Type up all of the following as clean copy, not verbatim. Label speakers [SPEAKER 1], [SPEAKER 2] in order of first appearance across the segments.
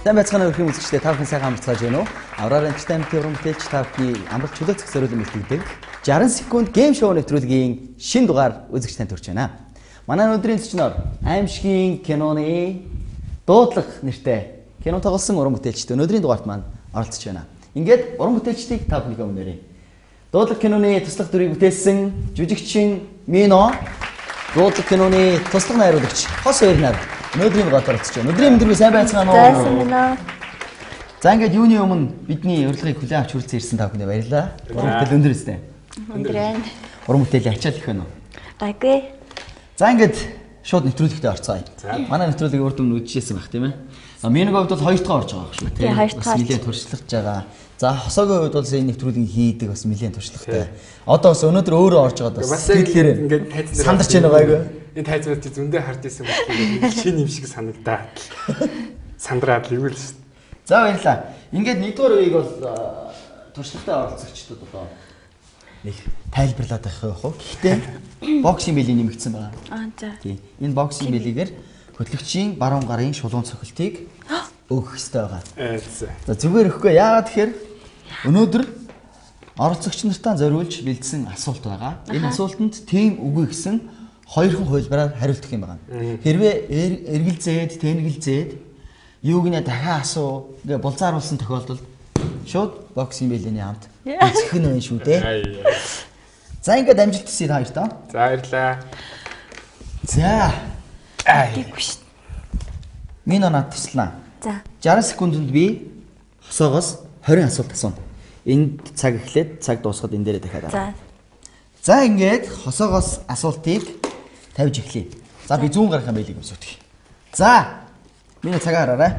[SPEAKER 1] Сайн байцгаана өрх үзэгчдээ та бүхэн сайхан амарцгааж байна уу? Авраар Entertainment-ийн уран бүтээлч та бүхний амралт чөлөөцөх зориулсан бэлтгэдэг 60 секунд гейм шоу нэвтрүүлгийн шинэ дугаар үзэгч танд хүрч байна. Манай өнөөдрийн зочноор аимшигын киноны дуудлага нэртэй кино тоглосон уран бүтээлчд өнөөдрийн дугаарт маань оролцож байна. Ингээд уран бүтээлчдийг та бүхний өмнөрөө дуудлага киноны туслах дүрийг бүтээсэн жүжигчин Мино, дуудлага киноны туслах найруулагч Хос Эрнар өнөөдрийн дугаарт оролцож байна. Өдрийн мэндийг сайн байцгаана уу?
[SPEAKER 2] Зайсан байна.
[SPEAKER 1] За ингээд юуны өмнө бидний урилгыг хүлээн авч хүрэлцэн ирсэн та бүхэнд баярлалаа. Уран бүтээл өндөр өстэй.
[SPEAKER 2] Өндөр байна.
[SPEAKER 1] Уран бүтээлийн ачаал их байна уу?
[SPEAKER 2] Гайгүй.
[SPEAKER 1] За ингээд шууд нэвтрүүлэгтээ орцгоё. Манай нэвтрүүлгийг урд өмнө үдшижсэн баг тийм ээ. Минийгийн хувьд бол 2 дахь орж байгаа шүү тийм. Бас нэлээд туршлагаж байгаа. За хосоогийн хувьд бол энэ нэвтрүүлгийг хийдэг бас нэлээд туршлагатай. Одоо бас өнөөдөр өөрөө орж байгаа бас тэгэхээр
[SPEAKER 3] ингээд тайзан
[SPEAKER 1] сандарч байна байгаагүй.
[SPEAKER 3] Энэ тайзнууд зөндөө хард исэн мэт шинэ юм шиг санагдаа. Сандраад л ивэл шүү.
[SPEAKER 1] За баярлалаа. Ингээд нэгдүгээр үеийг бол туршлагатай оролцогчдод одоо нэг тайлбарлаад байх явах уу. Гэхдээ боксинг бэлийг нэмэгдсэн байна.
[SPEAKER 2] За.
[SPEAKER 1] Тийм. Энэ боксинг бэлигээр хөтлөгчийн баруун гарын шулуун цохилтыг өгөх хэрэгтэй байгаа. За зүгээр өгөхгүй. Яагаад тэгэхээр өнөөдөр оролцогч нартаа зориулж бэлдсэн асуулт байгаа. Энэ асуултанд тийм үгүй гэсэн хоёрхан хувилбараар хариулт өгөх юм байна. Хэрвээ эргэлзээд, тэнэгэлзээд юуг нэ дахиад асуу гэ булзааруулсан тохиолдолд шууд боксинг бэлэний хамт эцэх нь байна шүү дээ. За ингээд амжилт хүсье та хоёртаа.
[SPEAKER 3] За баярлаа.
[SPEAKER 1] За.
[SPEAKER 2] Тийгүй шүү.
[SPEAKER 1] Мино над туслаа.
[SPEAKER 2] За.
[SPEAKER 1] 60 секундэд би хосоогоос 20 асуулт асууна. Энд цаг эхлээд цаг дуусахад энэ дээрээ дахиад
[SPEAKER 2] За.
[SPEAKER 1] За ингээд хосоогоос асуултыг тавьж эхлэе. За би зүүн гарах юм байлиг өмсөтгий. За. Миний цагаа хараарай.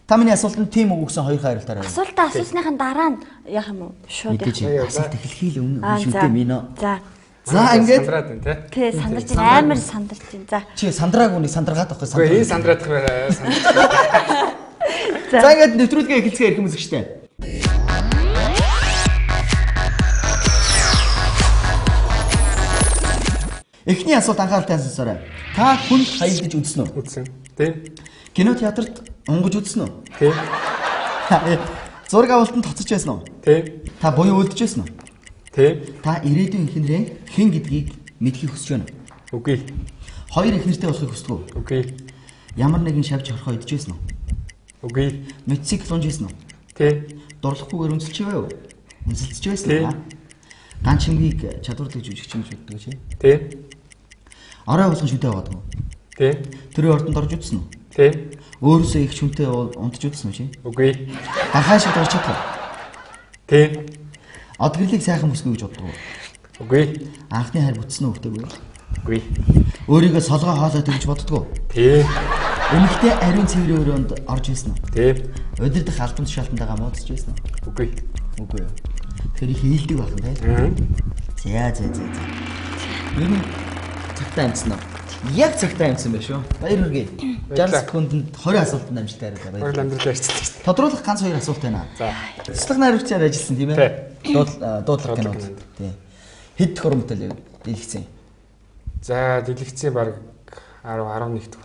[SPEAKER 1] Та миний асуултанд тийм үг өгсөн хоёр хариултаар байна.
[SPEAKER 2] Асуултаа асуусныхан дараа нь яах юм уу? Шууд яах.
[SPEAKER 1] Асуулт эхлэхийг өмнө шүү дээ Мино.
[SPEAKER 2] За.
[SPEAKER 1] За ингээд
[SPEAKER 3] сандраад байна те.
[SPEAKER 2] Тий, сандарч байна. Амар сандарч байна. За.
[SPEAKER 1] чи сандрааг үнийг сандраад авахгүй
[SPEAKER 3] Гэхдээ энэ сандраад сандраад.
[SPEAKER 1] За ингээд нэвтрүүлгээ эхэлцгээ ирэх юмсэгчтэй. Эхний асуулт анхааралтай сонсоорой. Та хүн хаягдж үзсэн үү?
[SPEAKER 3] Үзсэн. Тийм.
[SPEAKER 1] Кино театрт онгож үзсэн үү?
[SPEAKER 3] Тийм.
[SPEAKER 1] Зураг авалтанд тоцож байсан уу?
[SPEAKER 3] Тийм.
[SPEAKER 1] Та буян үлдэж байсан уу?
[SPEAKER 3] Тийм.
[SPEAKER 1] Та ирээдүйн эхнэрээ хэн гэдгийг мэдхийг хүсэж байна уу?
[SPEAKER 3] Үгүй.
[SPEAKER 1] Хоёр эхнэртэй болохыг хүсдэг үү?
[SPEAKER 3] Үгүй.
[SPEAKER 1] Ямар нэгэн шавж хорхоо идэж байсан уу?
[SPEAKER 3] Үгүй.
[SPEAKER 1] Мотоцикл унж байсан уу?
[SPEAKER 3] Тийм.
[SPEAKER 1] Дурлахгүйгээр үнсэлж байв уу? Үнсэлж байсан
[SPEAKER 3] Тийм.
[SPEAKER 1] уу? Ганц хэмгийг чадвартай жүжигч юм шүтдэг чи?
[SPEAKER 3] Тийм.
[SPEAKER 1] Орой болгон шүдэ аваад уу?
[SPEAKER 3] Тийм.
[SPEAKER 1] Тэрийн ордонд орж үзсэн үү?
[SPEAKER 3] Тийм.
[SPEAKER 1] Өөрөөсөө их шүнтэй унтж үзсэн үү чи?
[SPEAKER 3] Үгүй.
[SPEAKER 1] Гархаа шиг дурч чадлаа.
[SPEAKER 3] Тийм.
[SPEAKER 1] Одгөрлийг сайхан бүсгүй гэж боддог уу?
[SPEAKER 3] Үгүй.
[SPEAKER 1] Анхны хайр бүтсэн үү үгтэйг үү?
[SPEAKER 3] Үгүй.
[SPEAKER 1] Өөрийгөө солгоо хоолой гэж боддог уу?
[SPEAKER 3] Тийм.
[SPEAKER 1] Эмэгтэй ариун цэврийн өрөөнд орж байсан уу?
[SPEAKER 3] Тийм.
[SPEAKER 1] Удирдах албан тушаалтантайгаа муудаж байсан уу?
[SPEAKER 3] Үгүй.
[SPEAKER 1] Үгүй юу. Тэгэхээр их хийлдэг байх юм байна. За. Ер нь цагтаа амжсан уу? Яг цагтаа амжсан байх шүү. Баяр хүргэе. 60 секундэд 20 асуултанд амжилттай хариулаа баяр.
[SPEAKER 3] Баярлалаа амьдралаа арчилсан.
[SPEAKER 1] Тодруулах ганц 2 асуулт байна.
[SPEAKER 3] За.
[SPEAKER 1] Туслах найруулагчаар ажилласан тийм ээ? Дуудлага кинод. Тийм. Хэд дэх уран бүтээл дэлгэцэн?
[SPEAKER 3] За дэлгэцийн баг 11 дэх хүртэл.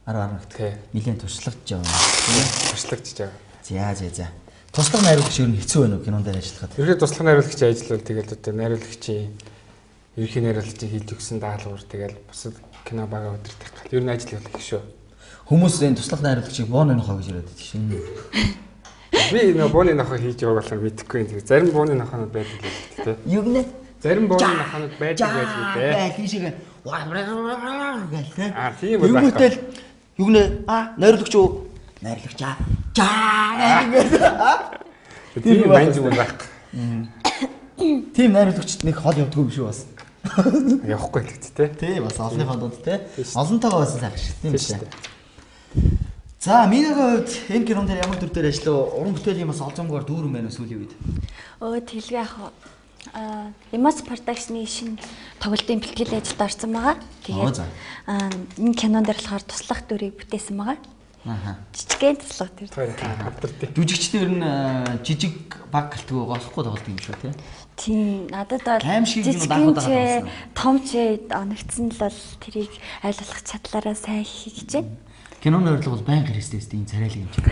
[SPEAKER 1] 11 дэх.
[SPEAKER 3] Тий.
[SPEAKER 1] Нилээн туршлагаж байгаа тийм ээ?
[SPEAKER 3] Туршлагч байгаа.
[SPEAKER 1] За. Туслах найруулагч ер нь хэцүү байна уу кинонд ажиллахад?
[SPEAKER 3] Ерөнхийдөө туслах найруулагчийн ажил бол тэгэл одоо найруулагчийн ерөнхий найруулагчийн хийж өгсөн даалгавар тэгэл бусад кино бага өдөртөх гал. Ер нь ажил бол их шүү.
[SPEAKER 1] Хүмүүс энэ туслах найруулагчийг бооны нохоо гэж яриад байдаг шин.
[SPEAKER 3] Би нөө бооны нохоо хийж байгаа болохоор мэдэхгүй юм. Зарим бооны нохоонод байдаг л дээ.
[SPEAKER 1] Юу гэнэ?
[SPEAKER 3] Зарим бооны нохоонод байдаг дээ.
[SPEAKER 1] Тийм шиг гэл тэ.
[SPEAKER 3] Тийм үү.
[SPEAKER 1] Юу гэтэл юу гэнэ? Найруулагч уу? Найрлагчаа.
[SPEAKER 3] Тийм байна зүгээр байх.
[SPEAKER 1] Тийм найруулагчд нэг хол явдгүй юм шүү бас.
[SPEAKER 3] Явахгүй л гэдэг
[SPEAKER 1] тий. Бас олонний ходод тий. Олонтойгоо бас сайхан шиг тийм
[SPEAKER 3] шүү.
[SPEAKER 1] За минийгийн хувьд энэ кинон дээр ямар төр дээр ажиллав? Уран бүтээлийн бас олзомгоор дүүрэн байна сүүлийн үед.
[SPEAKER 2] Тэлгээ яг Эмоц продакшны шинэ тоглолтын бэлтгэл ажилд орсон байгаа. Тэгээд энэ кинон дээр болохоор туслах дүрийг бүтээсэн байгаа. Жижигхэн туслах дүр.
[SPEAKER 1] Жүжигчдэр нь жижиг баг галтгүй голохгүй тоглолт юм шүү
[SPEAKER 2] тийм. Надад бол
[SPEAKER 1] жижигхэн
[SPEAKER 2] том ч оногдсон л бол тэрийг айл болох чадлаараа сайн хийх гэж байна.
[SPEAKER 1] Киноны урилга бол байнга хэрэгсдээс тийм царайлаг юм чинь.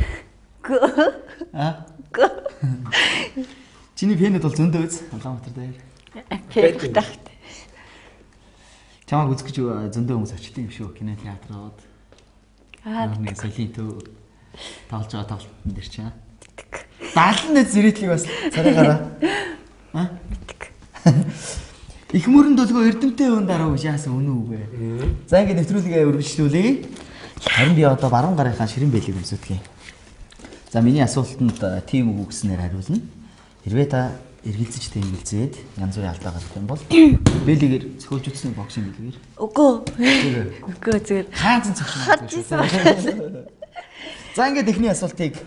[SPEAKER 1] Аа? Чиний фэнүүд бол зөндөө үз Улаанбаатар дээр.
[SPEAKER 2] Facebook тахт.
[SPEAKER 1] Чамаг үзэх гэж зөндөө хүмүүс очсон юм шүү. Кино театрууд. Нэг солийн төв тоглож байгаа тоглолтын дээр чинь. 70 зэрэглийг бас царайгаараа. Аа? Их мөрөнд долгоо эрдэмтэй хүн дараа үгүй яасан үнэн үгүй. За ингээд нэвтрүүлгээ үргэлжлүүлье. Харин би одоо баруун гарынхаа ширэн бэлэг өмсөдгий. За миний асуултанд тийм үг гэснээр хариулна. Хэрвээ та эргэлзэж тэмгэлзээд янз бүрийн алдаа гаргах юм бол бэлэгээр цохиулж утсны боксing бэлэгээр. Үгүй. Үгүй зүгээр. Хаанцсан цогцсон. За ингээд эхний асуултыг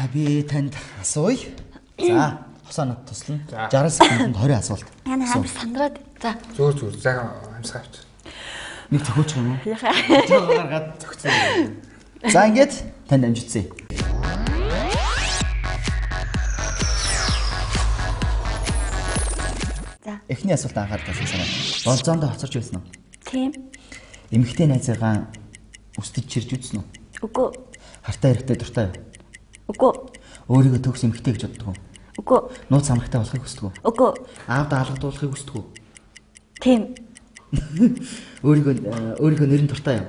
[SPEAKER 1] би танд асууя. За хосоонод туслана. 60 секундэд 20 асуулт.
[SPEAKER 2] Яна амар сандраад. За.
[SPEAKER 3] Зүгээр. За амьсгаа авч.
[SPEAKER 1] Нэг цохиучих юм уу? Яхаа. Гаргаад цогцсон. За ингээд танд амжицсан.
[SPEAKER 2] За.
[SPEAKER 1] Эхний асуулт анхаарал татсан. Болзоонд хоцорч байсан уу?
[SPEAKER 2] Тийм.
[SPEAKER 1] Эмэгтэй найзаагаа үстэж чирж үзсэн үү?
[SPEAKER 2] Үгүй.
[SPEAKER 1] Хартай хэрэгтэй дуртай.
[SPEAKER 2] Үгүй.
[SPEAKER 1] Өөрийгөө төгс эмэгтэй гэж боддог уу?
[SPEAKER 2] Үгүй.
[SPEAKER 1] Нууц амрагтай болохыг хүсдэг үү?
[SPEAKER 2] Үгүй.
[SPEAKER 1] Аав даалгадуулахыг хүсдэг үү?
[SPEAKER 2] Тийм.
[SPEAKER 1] Өөрийгөө нэрэн дуртай юу?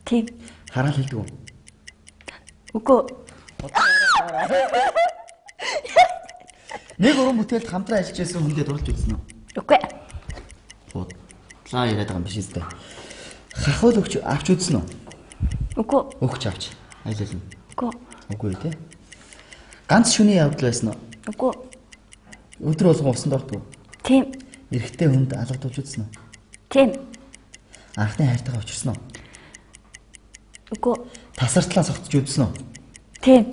[SPEAKER 2] Тийм.
[SPEAKER 1] Хараал хэлдэг үү?
[SPEAKER 2] Үгүй.
[SPEAKER 1] Нэг уран бүтээлд хамтран ажиллаж байсан хүндээ дурлж үзсэн үү?
[SPEAKER 2] Үгүй.
[SPEAKER 1] Бодлаа яриад байгаа юм биш үстэй. Хахуул өгч авч үзсэн үү?
[SPEAKER 2] Үгүй.
[SPEAKER 1] Өгч авч. Айлуулна.
[SPEAKER 2] Үгүй.
[SPEAKER 1] Үгүй тий. Ганц шүний явдал байсан уу?
[SPEAKER 2] Үгүй.
[SPEAKER 1] Өдөр болгон усан дурдгүй.
[SPEAKER 2] Тийм.
[SPEAKER 1] Эрэгтэй хүнд алгадуулж үзсэн үү?
[SPEAKER 2] Тийм.
[SPEAKER 1] Анхны хайртайгаа учирсан уу?
[SPEAKER 2] Үгүй.
[SPEAKER 1] Тасартлаа согтож үзсэн үү?
[SPEAKER 2] Тийм.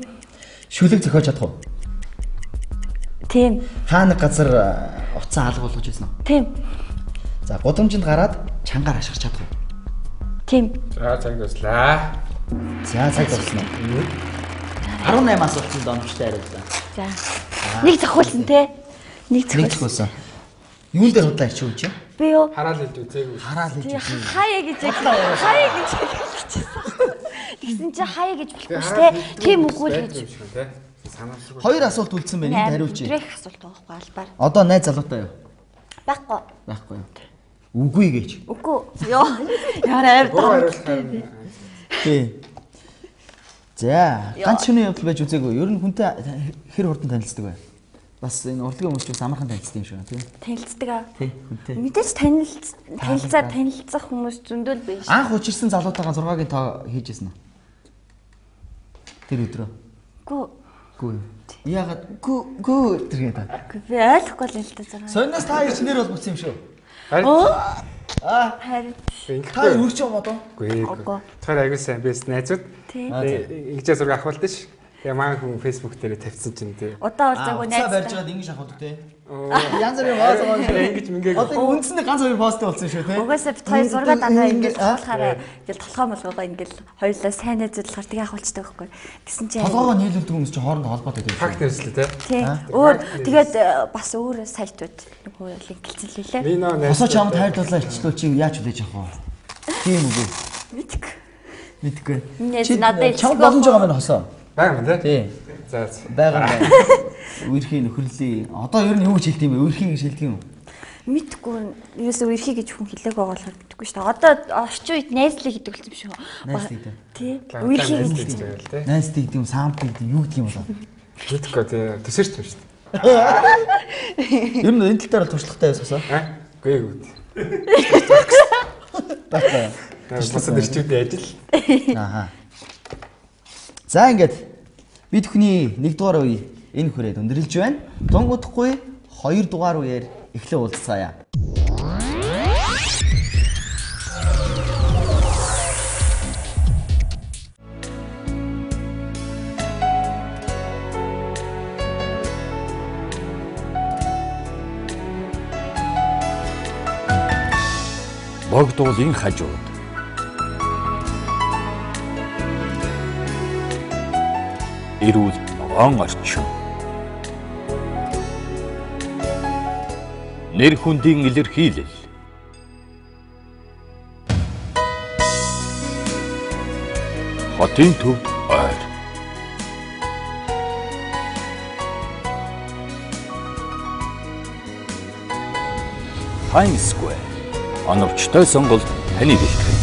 [SPEAKER 1] Шүлэг зохиож чадах уу?
[SPEAKER 2] Тийм.
[SPEAKER 1] Хаа нэг газар уцаа алгуулж үзсэн үү?
[SPEAKER 2] Тийм.
[SPEAKER 1] За, гудамжинд гараад чангаар ашиглаж чадах уу?
[SPEAKER 2] Тийм.
[SPEAKER 3] За цаг дуслаа.
[SPEAKER 1] За, цаг дуусна. 18 асуултанд оновчтой хариуллаа.
[SPEAKER 2] За. Нэг зохиулсан те. Нэг
[SPEAKER 1] Нэг зохиулсан. Юун дээр худлаа ирчих үү чи?
[SPEAKER 2] Би юу?
[SPEAKER 3] Хараал хэлж үзээгүй.
[SPEAKER 1] Хараал хийж үзье.
[SPEAKER 2] Хаяа гэж хэлчихсэн. Тэгсэн чи хаяа гэж болохгүй шүү те. Тийм үгүй л гэж.
[SPEAKER 3] Санаасруу.
[SPEAKER 1] Хоёр асуулт үлдсэн байна. Энд хариулчих.
[SPEAKER 2] Трек асуулт байхгүй албаар.
[SPEAKER 1] Одоо найз залуутай юу?
[SPEAKER 2] Байхгүй.
[SPEAKER 1] Байхгүй юу? Үгүй гэж.
[SPEAKER 2] Үгүй. Йоо. Яараа авд.
[SPEAKER 1] Тий. За, ганц шөнийн явдал байж үзээгүй. Ер нь хүнтэй хэр хурдан танилцдаг вэ? Бас энэ урлагийн хүмүүс ч бас амархан танилцдаг юм шиг байна, тий.
[SPEAKER 2] Танилцдаг аа.
[SPEAKER 1] Тий, хүнтэй.
[SPEAKER 2] Мэдээж танилцах хүмүүс зөндөл биш.
[SPEAKER 1] Анх учирсан залуутайгаа 6-гийн тоо хийжсэн үү? Тэр өдрөө.
[SPEAKER 2] Үгүй.
[SPEAKER 1] Яагаад гүү тэр гэдэг.
[SPEAKER 2] Би ойлгохгүй л л та 6.
[SPEAKER 1] Сонноос та хоёр ч нэр бол буцсан юм шүү.
[SPEAKER 2] Харин.
[SPEAKER 1] Та үрч юм одоо?
[SPEAKER 3] Үгүй. Тэгэхээр аягүй сайн бэс найзууд. Ингэж зураг авахулт ш. Тэгээ маань хүн Facebook дээр тавьсан чинь тий.
[SPEAKER 2] Удаа олзаагүй найз.
[SPEAKER 1] Барьж байгаад ингэж авахдаг тий. Янз бүрийн пост байгаа.
[SPEAKER 3] Ингэж мингээ.
[SPEAKER 1] Одоо үндсэндээ ганц хоёр пост болсон шүү тий.
[SPEAKER 2] Угаасаа бит хоёр зураг дандаа ингэж болохоор ингээл толгой молгоогоо ингээл хоёулаа сайн найзуулахаар тийг авахулцдаг байхгүй. Гэсэн чинь
[SPEAKER 1] толгоогоо нийлүүлдэг хүмүүс чинь хоорондоо холбоотой байдаг.
[SPEAKER 3] Факт нэрслээ тий.
[SPEAKER 2] Тий. Өөр тэгээд бас өөр сайтууд нөгөө линклсэн лээ.
[SPEAKER 3] Би нөө
[SPEAKER 1] Хосоо чамд хайрлуулаа илчлүүл чи яаж хүлээж авах вэ? Тийм үгүй. Мэдгүй.
[SPEAKER 2] Чи надад
[SPEAKER 1] чамд боломж байгаа мэн хосоо.
[SPEAKER 3] Бага мэн тий.
[SPEAKER 1] За байгаа. Үерхийн нөхөрлөлийн одоо ер нь юу гэж хэлдэг юм бэ? Үерхийн гэж хэлдэг юм уу?
[SPEAKER 2] Мэдгүй. Юусоо үерхий гэж хүн хэлээг байгаа болохоор мэдгүй шүү дээ. Одоо орчин үед найзлыг гэдэг болсон юм шүү.
[SPEAKER 1] Найзлыг.
[SPEAKER 2] Тий. Үерхий гэж
[SPEAKER 3] хэлдэг тий.
[SPEAKER 1] Найзлыг гэдэг юм, саамт гэдэг юм, юу гэдэг юм бол.
[SPEAKER 3] Мэдгүй тий. Төсөрч юм шүү дээ.
[SPEAKER 1] Ер нь энэ тал дээр туршлагатай байсаасаа.
[SPEAKER 3] Үгүй ээ.
[SPEAKER 1] Бата.
[SPEAKER 3] Бусад ирчүүдийн ажил.
[SPEAKER 1] Ааха. За ингээд бид бүхний 1 дугаар үе энэ хүрээд өндөрлж байна. Дунгуудахгүй 2 дугаар үеэр эхлээ уулзцаая.
[SPEAKER 4] Богдуулын хажууд. Эрүүл ногоон орчин. Нэр хүндийн илэрхийлэл. хотын төв ойр. Times Square оновчтой сонголт таны бэлтгэн.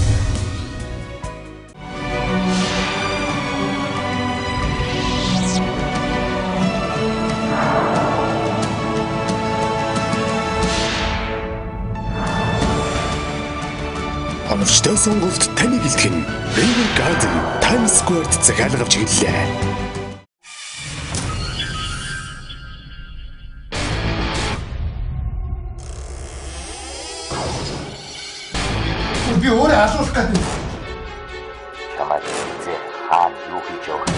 [SPEAKER 5] Оновчтой сонголт таны бэлтгэн. River Garden Times Square-д захиалга авч ирлээ.
[SPEAKER 6] Би өөрөө асуух гэдэг.
[SPEAKER 7] Чамайг зэ хаан юу хийж явах вэ?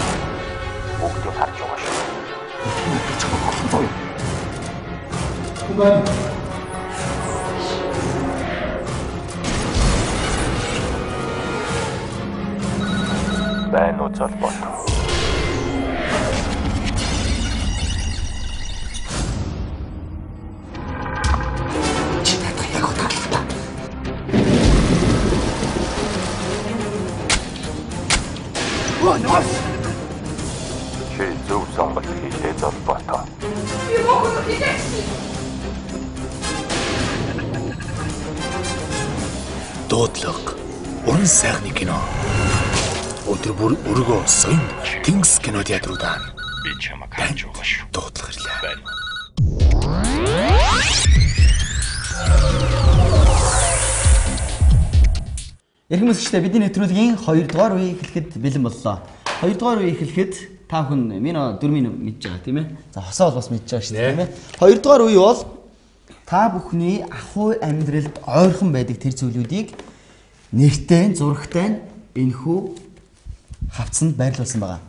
[SPEAKER 7] Бүгдийг харж байгаа шүү.
[SPEAKER 6] Түмэн.
[SPEAKER 7] Байна уу золбот? Чи зөв сонголт хийлээ золбот.
[SPEAKER 5] Дуудлага. Уран сайхны кино. Өдөр бүр өргөө соён Тингс кино театруудаа
[SPEAKER 7] Би чамайг харж байгаа шүү.
[SPEAKER 5] дуудлага ирлээ.
[SPEAKER 7] Байна.
[SPEAKER 1] Эрхэм үзэгчдээ бидний нэвтрүүлгийн 2 дугаар үеийг эхлэхэд бэлэн боллоо. 2 дугаар үеийг эхлэхэд та бүхэн минь 4-ийн мэдж байгаа тийм ээ. За хосоо бол бас мэдж байгаа шүү дээ тийм ээ. 2 дугаар үе бол та бүхний ахуй амьдралд ойрхон байдаг тэр зүйлүүдийг нэртэй, зурагтай энэхүү хавцанд байрлуулсан байгаа.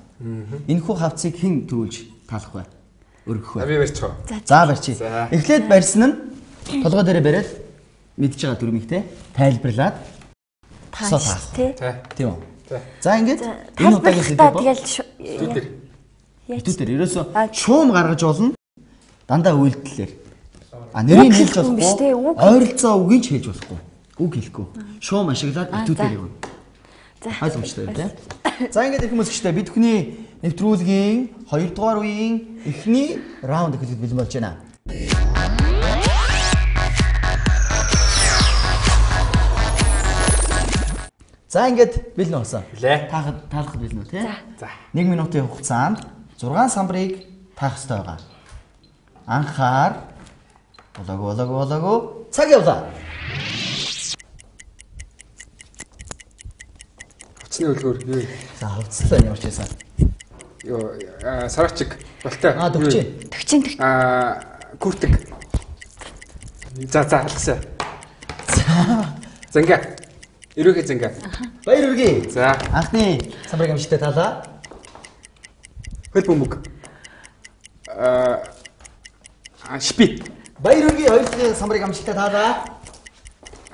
[SPEAKER 1] Энэхүү хавцыг хэн төрүүлж таалах вэ? Өргөх вэ?
[SPEAKER 3] Би барьчих уу?
[SPEAKER 1] За барьчих. Эхлээд барьсан нь толгой дээрээ бариад мэдж байгаа дүрмигтэй тайлбарлаад
[SPEAKER 2] тааш тий.
[SPEAKER 1] тийм үү. За ингээд
[SPEAKER 2] Энэ удаагийн сэдв бол тэгэл
[SPEAKER 1] Хэдүүдээр ерөөсөө шуум гаргаж болно дандаа үйлдэлээр. Нэрийг хэлж болохгүй. Ойролцоо үгийг ч хэлж болохгүй. Үг хэлэхгүй. Шуум ашиглаад хэдүүдээр явна. За ойлгомжтой тийм. За ингээд их хүмүүсчтэй бид бүхний нэвтрүүлгийн 2 дугаар үеийн эхний раунд эхлэх бэлэн болж байна. За ингээд бэлэн болсон. Таалахад бэлэн үү тийм.
[SPEAKER 3] За.
[SPEAKER 1] 1 минутын хугацаанд 6 самбарыг таах ёстой байгаа. Анхаар болоогүй цаг явлаа.
[SPEAKER 3] Хуцны хөлгөөр юу?
[SPEAKER 1] За хувцлаа ямар ч байсан.
[SPEAKER 3] Юу сарачиг болтой.
[SPEAKER 1] Төгчийн.
[SPEAKER 3] Күртэг. За алгасаа. Занга. Ирүүхий занга.
[SPEAKER 1] Баяр үргээ.
[SPEAKER 3] За.
[SPEAKER 1] Анхны самбарыг амжилттай таалаа.
[SPEAKER 3] Хөл бөмбөг. Шпи.
[SPEAKER 1] Баяр үргээ хоёрын самбарыг амжилттай таалаа.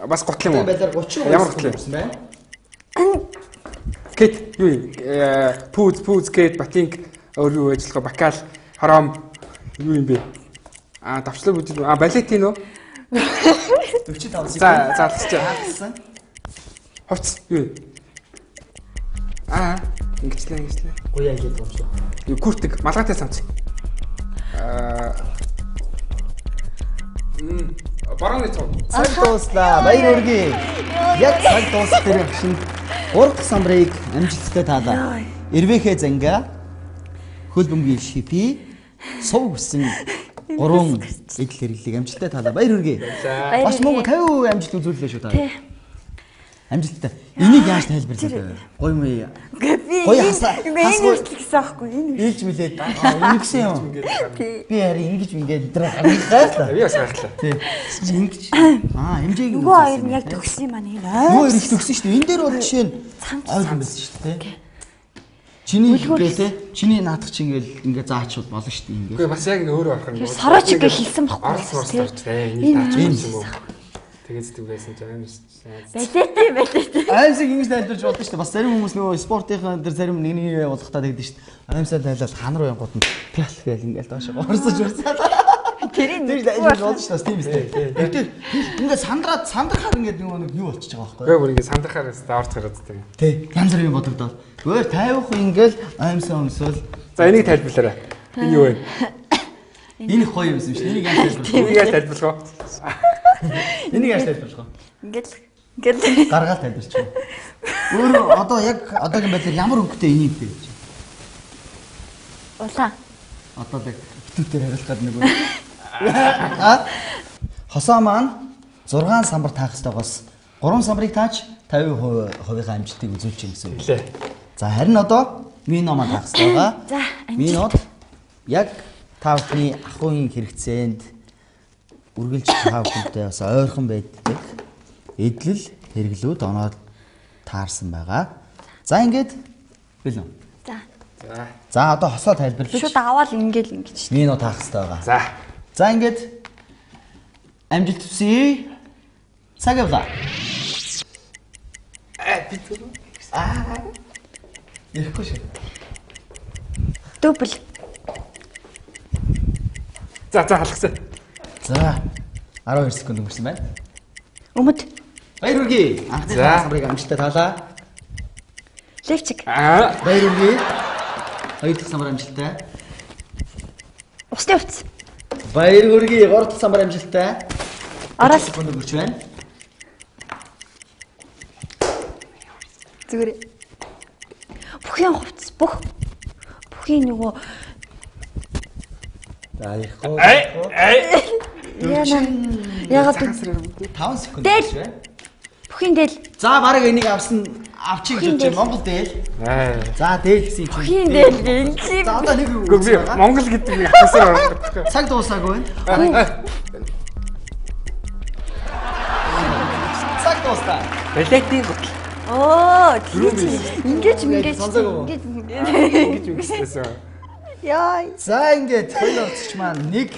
[SPEAKER 3] Бас готлын уу?
[SPEAKER 1] Баялаар 30
[SPEAKER 3] Ямар готлын
[SPEAKER 1] болсон байна?
[SPEAKER 3] Кет юу? Пүүз кет батинг өөр ажиллагаа бакал харам юу юм бэ? Давчлаг үдэл балетин үү?
[SPEAKER 1] 45 секунд.
[SPEAKER 3] За алгасчаа. Хувц юу? Ингэчлээ.
[SPEAKER 1] Гуяа хэлээд байгаа юм шүү.
[SPEAKER 3] Юу күртэг малгайтай самц. Барууны цог.
[SPEAKER 1] Цаг дуслаа. Баяр үргээ. Яг цаг дуус дээр шин 3 дахь самбарыг амжилттай таалаа. Ирвэхэ занга, хөл бөмбөгийн шипи, сов гэсэн 3 эдэл хэрэглийг амжилттай таалаа. Баяр үргээ. Бас мөнгө 50% амжилт үзүүллээ шүү та. Амжилттай. Энийг яаж тайлбарлах вэ? Гоё юм уу? Гоё хасаа.
[SPEAKER 2] Энэ хэлсэн аахгүй энэ.
[SPEAKER 1] Ийж мэлээд ингэсэн юм. Би харин ингэж ингээд гайхлаа.
[SPEAKER 3] Би бас гайхлаа.
[SPEAKER 1] Тий. Ингэж. Хэмжээг нь.
[SPEAKER 2] Нөгөө хоёр нь яг төгсөн юм аа нэг.
[SPEAKER 1] Нөгөө хоёр их төгсөн шүү дээ. Энэ дээр бол жишээ нь ойлгомжтой байсан шүү дээ. Чиний гээ те. Чиний наадах чи ингээд заачвал болно шүү дээ ингээд.
[SPEAKER 3] Үгүй бас яг өөрөө орох юм.
[SPEAKER 2] Сараач гээ хэлсэн байхгүй.
[SPEAKER 3] Энийг тааж юм уу? Тэгээд зүг байсан ч аим шүү.
[SPEAKER 2] Балет.
[SPEAKER 1] Аймсаг ингэж тайлбарж болно шүү дээ. Бас зарим хүмүүс нөгөө спортынхаа дээр зарим нэг явуулах таа тэгдэж шүү дээ. Аймсаа тайлбал ханар байнгууд нь пял гээл ингээл доошоо орсож.
[SPEAKER 2] тэрийг
[SPEAKER 1] ажил болж тас тийм үстэй. Ингээд сандрахаар ингээд нэг юу болчихж байгаа байхгүй юу?
[SPEAKER 3] Гэр бүр ингээд сандрахаар орж гараад тийм.
[SPEAKER 1] Тий. Янз бүрийн бодогдоод. Зүгээр тайвах ингээл аимсаа.
[SPEAKER 3] За энийг тайлбарлаарай. Энэ юу вэ?
[SPEAKER 1] Энэ их гоё юм шүү. Энийг яаж тайлбарлах вэ? Энийг яаж тайлбарлах вэ?
[SPEAKER 2] Ингээл
[SPEAKER 1] гаргаал тайлбарч байна. Өөр одоо яг одоогийн байдлаар ямар хөнгөтэй энийг бэ гэж.
[SPEAKER 2] Улаан.
[SPEAKER 1] Одоо яг битүүтээр хариулах гэдэг нэг үү. Хосоо маань 6 самбар таах ёстойгоос 3 самбарыг тааж 50% амжилтыг үзүүлж байна гэсэн үг. За харин одоо мино маань таах ёстойгаа.
[SPEAKER 2] За
[SPEAKER 1] минод яг та бүхний ахуйн хэрэгцээнд үргэлж та бүхэнтэй бас ойрхон байдаг эдлэл хэрэглүүд оноод таарсан байгаа. За ингээд билүү. За одоо хосоо тайлбарлаж.
[SPEAKER 2] Шууд аваад ингээл ингэж.
[SPEAKER 1] Мино таах хэрэгтэй байгаа. За ингээд амжилт хүсье. Цаг явлаа. Ярихгүй шүү.
[SPEAKER 2] Дубль.
[SPEAKER 3] За халахсан.
[SPEAKER 1] За 12 секунд өнгөрсөн байна.
[SPEAKER 2] Өмд.
[SPEAKER 1] Баяр хүргэе. Анхны самбарыг амжилттай таалаа.
[SPEAKER 2] Левчик.
[SPEAKER 1] Баяр хүргэе. Хоёр дахь самбар амжилттай.
[SPEAKER 2] Усны хувцас.
[SPEAKER 1] Баяр хүргэе. Гурав дахь самбар амжилттай.
[SPEAKER 2] Араас
[SPEAKER 1] секунд өнгөрч байна.
[SPEAKER 2] Зүгээр. Бүхний хувцас бүхний нөгөө
[SPEAKER 1] Дайхгүй.
[SPEAKER 2] Ягаад
[SPEAKER 1] 5 секунд өнгөрч байна.
[SPEAKER 2] Бүхний дээл.
[SPEAKER 1] За барыг энийг авчих гэж бодож Монгол дээл. За дээл гэсэн юм чинь.
[SPEAKER 2] Бүхний дээл гинцээ.
[SPEAKER 1] За одоо нэг
[SPEAKER 3] би Монгол гэдэг нэг хасаар ордог.
[SPEAKER 1] цаг дуусаагүй байна. Цаг дуустаа.
[SPEAKER 3] Балетийн гутал.
[SPEAKER 2] Ингэж
[SPEAKER 3] үгссэн.
[SPEAKER 2] Яа.
[SPEAKER 1] За ингээд хоёр орцогч маань нэг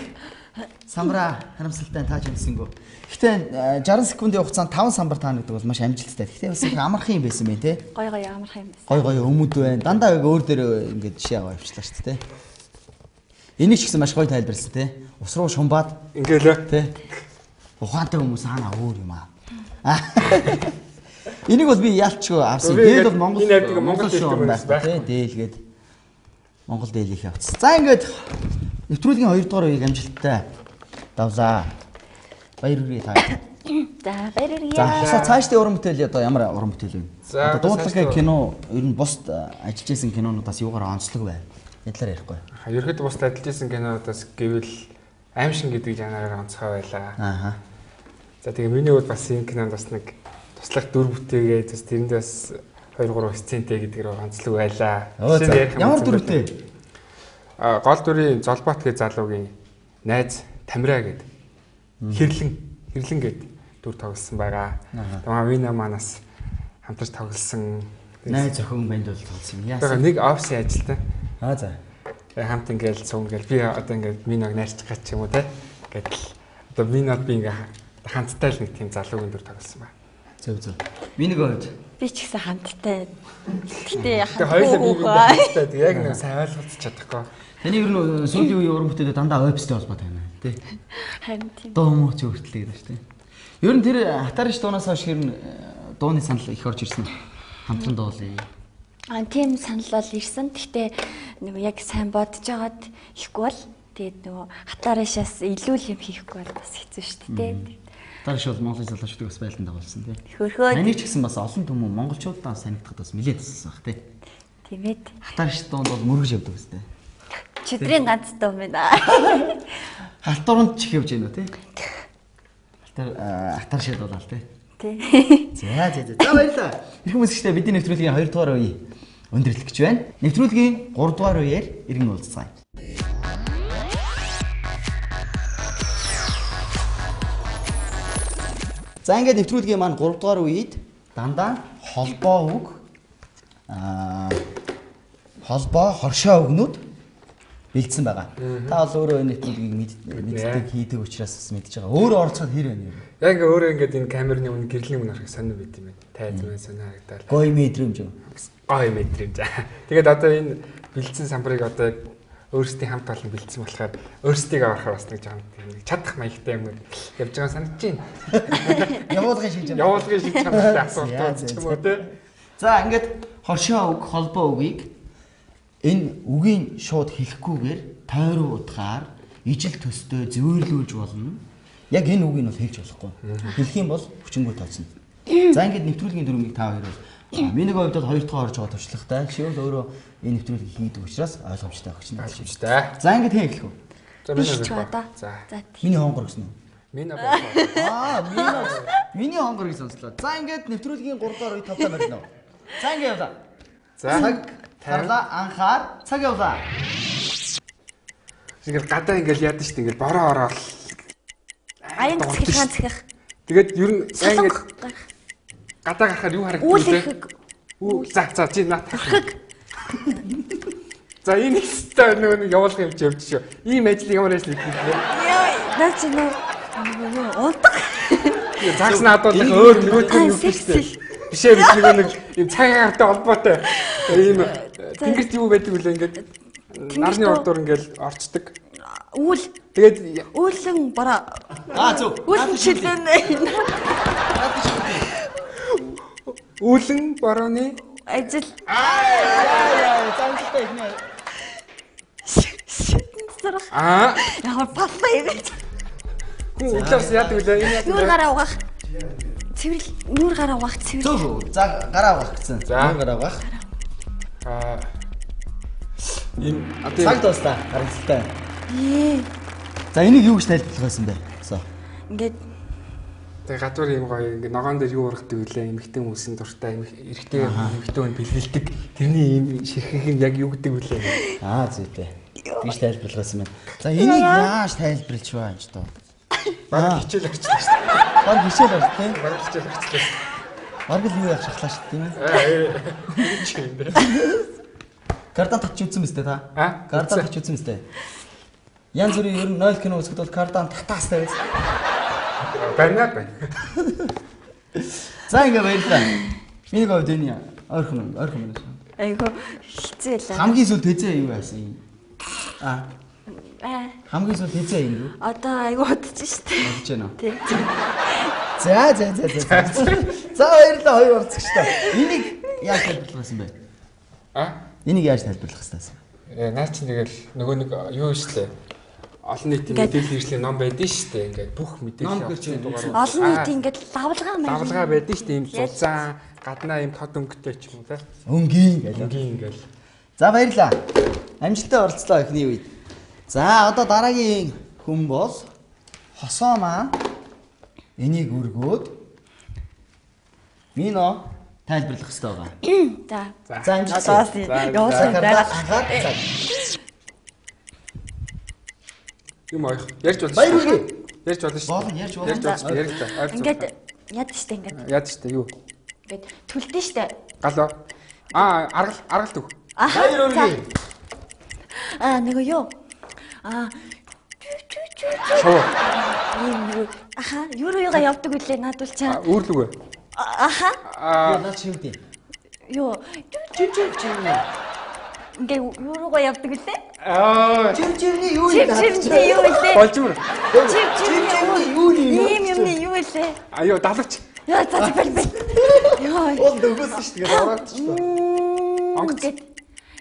[SPEAKER 1] самбараа харамсалтай тааж өгсөнгөө. Гэхдээ 60 секундын хугацаанд 5 самбар таана гэдэг бол маш амжилттай. Гэхдээ бас их амархан юм байсан байх тий.
[SPEAKER 2] Гой амархан юм байсан.
[SPEAKER 1] Гой өмд байна. Дандаа өөр дээр ингээд жишээ аваа явуулчлаа шүү дээ тий. Энийг ч гэсэн маш гоё тайлбарласан тий. Ус руу шумбаад
[SPEAKER 3] ингээл
[SPEAKER 1] тий. Ухаантай хүмүүс хаана өөр юм аа. Энийг бол би яалчгүй авсан. Дээл бол Монгол шүү байна тий. Дээлгээд Монгол дээлийг явуулсан. За ингээд нэвтрүүлгийн 2 дугаар үеийг амжилттай давлаа. Баяр хүргэе та.
[SPEAKER 2] За баяр хүргэе.
[SPEAKER 1] За цаашдын уран бүтээл одоо ямар уран бүтээл вэ? Одоо дуудлагын кино ер нь бусд ажиллаж исэн кинонуудаас юугаар онцлог вэ? Ядлаар ярихгүй.
[SPEAKER 3] Ерөөд бусд ажиллаж исэн кинонуудаас гэвэл аимшин гэдэг жанраар онцгой байлаа. За тэгээ миний хувьд бас энэ кинонд бас нэг туслах дүр бүтээгээ бас тэрэнд бас 2-3 сцентэй гэдгээр онцлог байлаа.
[SPEAKER 1] Ямар дүртэй?
[SPEAKER 3] Гол дүрийн Золбот гэ залуугийн найз Тамира гэдэг хэрлэн гэдэг дүр тоглосон байгаа. Тэгээ Вина манаас хамтарч тоглосон.
[SPEAKER 1] Найз охин банд бол тоглосон юм.
[SPEAKER 3] Яасан? Нэг офисын ажилтай.
[SPEAKER 1] За.
[SPEAKER 3] Хамт ингээл цугнгээл би одоо ингээд Миног найрчих гэж юм уу те. Гэтэл одоо Минод би ингээд хамттай л нэг тийм залуугийн дүр тоглосон байна.
[SPEAKER 1] Зөв. Миног хувьд
[SPEAKER 2] би ч гэсэн хамттай. Гэтэ
[SPEAKER 3] хамттай яг нэг сайн ойлгож чадахгүй.
[SPEAKER 1] Таны ер нь сүүлийн үеийн уран бүтээлд дандаа офистэй холбоотой байна тий.
[SPEAKER 2] Харин тийм.
[SPEAKER 1] Дуу муу ч өөртлөө гэдэг шүү дээ. Ер нь тэр хатаарч дуунаас хойш ер нь дууны санал их орж ирсэн. Хамтран дуулъя.
[SPEAKER 2] Тийм санал бол ирсэн. Гэхдээ нөгөө яг сайн бодож агаад ихгүй бол тэгээд нөгөө хатааршаас илүү юм хийхгүй бол бас хэцүү шүү дээ.
[SPEAKER 1] Хатаарч бол Монголын залуучуудыг бас байлдан дагуулсан тий.
[SPEAKER 2] Хөрхөө.
[SPEAKER 1] Энийг ч гэсэн бас олон түмэн монголчуудаа санагдахад бас нэлээд туссан баг тий.
[SPEAKER 2] Тийм ээ.
[SPEAKER 1] Хатаарч дуунд бол мөргөж явдаг үстэй.
[SPEAKER 2] Чидрийн ганц дуу байна.
[SPEAKER 1] Халтууранд чих явж байна уу тий? Хатаар шид болоо тий.
[SPEAKER 2] Тий.
[SPEAKER 1] За баярлалаа. Их хүмүүстэй бидний нэвтрүүлгийн 2 дугаар үе өндөрлөх гэж байна. Нэвтрүүлгийн 3 дугаар үеэр иргэн уулзцгаая. За ингээд нэвтрүүлгийн маань 3 дугаар үед дандаа холбоо үг холбоо хоршоо үгнүүд бэлдсэн байгаа. Та бол өөрөө энэ нэвтрүүлгийг мэддэг хийдэг учраас бас мэдж байгаа. Өөрөө орцоход хэр байна юм?
[SPEAKER 3] Яг ингээ өөрөө ингээд энэ камерны өмнө гэрлийн өмнө харах сонир байт юм байна. Тайз мэн сонир харагдаад.
[SPEAKER 1] Гоё мэдрэмж юм.
[SPEAKER 3] Гоё мэдрэмж. Тэгээд одоо энэ бэлдсэн самбарыг одоо өөрсдийн хамт олон бэлдсэн болохоор өөрсдийгөө аврахаар бас нэг жоохон нэг чадах маягтай юм явж байгаа санагдаж байна.
[SPEAKER 1] Явуулгын шийдэж байна.
[SPEAKER 3] Явуулгын шийдэж байгаа асуулт ч юм уу те.
[SPEAKER 1] За ингээд хоршоо үг, холбоо үгийг энэ үгийн шууд хэлэхгүйгээр тойруу утгаар ижил төстэй зөөрлүүлж болно. Яг энэ үгийг нь бол хэлж болохгүй. Хэлэх юм бол хүчингү тооцно. За ингээд нэвтрүүлгийн дөрмийг та хоёр бол миний хувьд бол хоёр дахь орж байгаа туршлагатай. Шивл өөрөө энэ нэвтрүүлгийг хийдэг учраас ойлгомжтой багч нь.
[SPEAKER 3] Ойлгомжтой.
[SPEAKER 1] За ингээд хэлэх үү.
[SPEAKER 3] За миний
[SPEAKER 2] За.
[SPEAKER 1] Миний хонгор гэсэн үү?
[SPEAKER 3] Миний бодлоо.
[SPEAKER 1] Миний хонгорыг сонслоо. За ингээд нэвтрүүлгийн 3 дахь орыг тавтаа барьна уу. За ингээд явлаа.
[SPEAKER 3] За.
[SPEAKER 1] Цаг тарлаа анхаар цаг явлаа.
[SPEAKER 3] Ингээл гадаа ингээл яадаг шүү дээ ингээл бороо ороод
[SPEAKER 2] Аян цэцгэл хаан цэхэх.
[SPEAKER 3] тэгээд ер нь ингээл гадаа гарахаар юу харагддаг
[SPEAKER 2] Үл
[SPEAKER 3] вэ? За чи наад. За энэ ихтэй нэг явуулах юм чи явж шүү. Ийм ажил ямар ажил хийх вэ?
[SPEAKER 2] Наа чи нөө унтах.
[SPEAKER 3] Загс надад өөр нөгөөдгөө юу хийжтэй. Бишээ биш нэг юм цагаартай холбоотой. Ийм тэнгэрт юу байдаг вэ ингээд нарны ордоор ингээл орцдог.
[SPEAKER 2] Үл.
[SPEAKER 3] Тэгээд
[SPEAKER 2] Үүлэн бараа.
[SPEAKER 1] Зөв.
[SPEAKER 2] Үүлэн шилэн.
[SPEAKER 3] Үүлэн борооны
[SPEAKER 2] Ажил.
[SPEAKER 1] Замтай ихнэ.
[SPEAKER 2] Зэрэг.
[SPEAKER 3] Ямар
[SPEAKER 2] паллаа юм.
[SPEAKER 3] Үглээс яадаг вэ? Энэ яадаг вэ?
[SPEAKER 2] Нүүр гараа угаах. Цэвэрл нүүр гараа угаах цэвэрл.
[SPEAKER 1] Зөв. За гараа авах гэсэн.
[SPEAKER 3] За.
[SPEAKER 1] Гараа авах.
[SPEAKER 3] Энэ
[SPEAKER 1] Цаг дуустаа харагдaltaй. За энийг юу гэж тайлбарлах байсан бэ?
[SPEAKER 2] Ингээд
[SPEAKER 3] тэг гадуур юм гоё ингээ ногоон дээр юу ургадаг вүлээ эмэгтэй хүмүүсийн дуртай эрэгтэй эмэгтэй хүн бэлгэлдэг тэрний ийм ширхэх нь яг юу гэдэг вүлээ.
[SPEAKER 1] Зүйтэй. Тэгж тайлбарлах байсан байна. За энийг яаж тайлбарлаж байгаа юм ч тоо.
[SPEAKER 3] Баг хичээл арчлаа шүү дээ.
[SPEAKER 1] Баг хичээл арч тийм.
[SPEAKER 3] Баг хичээл арчлаа.
[SPEAKER 1] Баг л юу яаж шахлаа шүү тийм ээ. Кардан татч үзсэн мэт та. Кардан татч үзсэн мэт. Янз бүрийн ер нь 0 кино үзэхэд бол кардан татаас тавьсан.
[SPEAKER 3] Байна.
[SPEAKER 1] За ингээ баярлалаа. Миний говь дэний ойрхон байна.
[SPEAKER 2] айгу хэцүү л.
[SPEAKER 1] Хамгийн сүүл тэзээ юу яасан юм? Хамгийн сүүл тэзээ юм юу?
[SPEAKER 2] Одоо айгу удаж штэ.
[SPEAKER 1] Удаж байна уу?
[SPEAKER 2] Тэг.
[SPEAKER 1] За. За баярлалаа хоёр орцгчтай. Энийг яаж тайлбарлах юм бэ? Энийг яаж тайлбарлах хэвээр?
[SPEAKER 3] Наа чи тэгэл нөгөө нэг юу штэ. Олон нийтийн мэдээлэл хэрэгслийн ном байдэн штэ. Ингээд бүх мэдээлэл
[SPEAKER 2] олон нийтийн ингээд лавлгаа
[SPEAKER 3] байдэн штэ. Ийм зузаан, гаднаа ийм тод өнгөтэй ч юм уу те.
[SPEAKER 1] Өнгийн ингээл. За баярлалаа. Амжилттай оролцлоо эхний үед. За одоо дараагийн хүн бол хосоо маань энийг өргөөд мино тайлбарлах хэрэгтэй байгаа. За амжилттай. Явуулсан дараа.
[SPEAKER 3] Юм аа ярьж болно.
[SPEAKER 1] Баяр хүргэе.
[SPEAKER 3] Ярьж болно шүү.
[SPEAKER 1] Болно ярьж болно.
[SPEAKER 3] Ярьж.
[SPEAKER 2] Ингээд яд штэ ингээд.
[SPEAKER 3] Яд штэ юу?
[SPEAKER 2] Ингээд төлдөө штэ.
[SPEAKER 3] Галоо. Аргал төг.
[SPEAKER 1] Баяр хүргэе.
[SPEAKER 2] Нөгөө юу?
[SPEAKER 3] Шоо.
[SPEAKER 2] Юу юугаа явдаг үлээ надад чаа.
[SPEAKER 3] Үүрлүг.
[SPEAKER 1] Наад чи юу дээ?
[SPEAKER 2] Юу? Ингээ юу руугаа явдаг үлээ?
[SPEAKER 1] Чивчивний юу
[SPEAKER 2] юм? Чивчивний юу үлээ?
[SPEAKER 3] Болжмөр.
[SPEAKER 2] Чивчивний юу юм? Юмны юу үлээ?
[SPEAKER 3] Аюу далавч.
[SPEAKER 2] Яа за бэл. Яа.
[SPEAKER 1] Ол дөгөөс шүү дээ. Ороод шүү дээ.
[SPEAKER 3] Онгоц.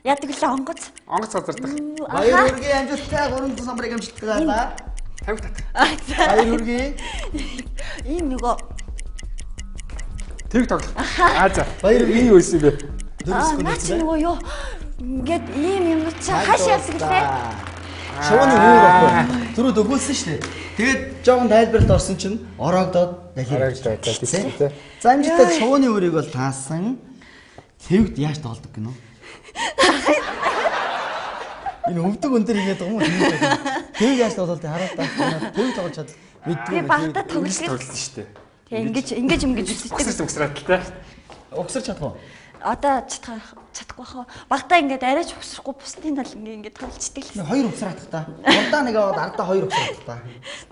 [SPEAKER 2] Яадаг үлээ онгоц.
[SPEAKER 3] Онгоц газардаг.
[SPEAKER 1] Баяр хүргэе амжилттай 300 самбарыг амжилттай гала.
[SPEAKER 3] Тавь татах.
[SPEAKER 1] Баяр хүргэе.
[SPEAKER 2] Ийм нөгөө
[SPEAKER 3] Тэрэг тоглох. За.
[SPEAKER 1] Баяр хүргэе.
[SPEAKER 3] Юу ийсэн бэ?
[SPEAKER 2] наа чи нөгөө юу? Ингээд ийм юм чи хааш явдаг лээ.
[SPEAKER 1] Шууны өөр ахгүй. Түрүү дөгөөсөн шүү дээ. Тэгээд жоохон тайлбарт орсон чинь ороогдоод далиж
[SPEAKER 3] тийм.
[SPEAKER 1] За амжилттай шууны өөрийг бол таасан. Тэвгд яаж тоглодог гинөө? Энэ өвдөг өндөр хийгээд байгаа юм уу? Тэвг яаж тоглолт хараа та. Тэвг тоглож чад мэдгүй.
[SPEAKER 2] Би багтаа тоглолт
[SPEAKER 3] шүү дээ.
[SPEAKER 2] Тэг ингэж үсэлдэг.
[SPEAKER 3] Угсраатай.
[SPEAKER 1] Угсарч чадах уу?
[SPEAKER 2] Одоо чадахгүй хаа. Багтаа ингээд арайч угсрахгүй бусдын тал ингээд тоглолцдог л.
[SPEAKER 1] Хоёр угсраадах та. Урдаа нэг аваад ардаа хоёр угсраадах та.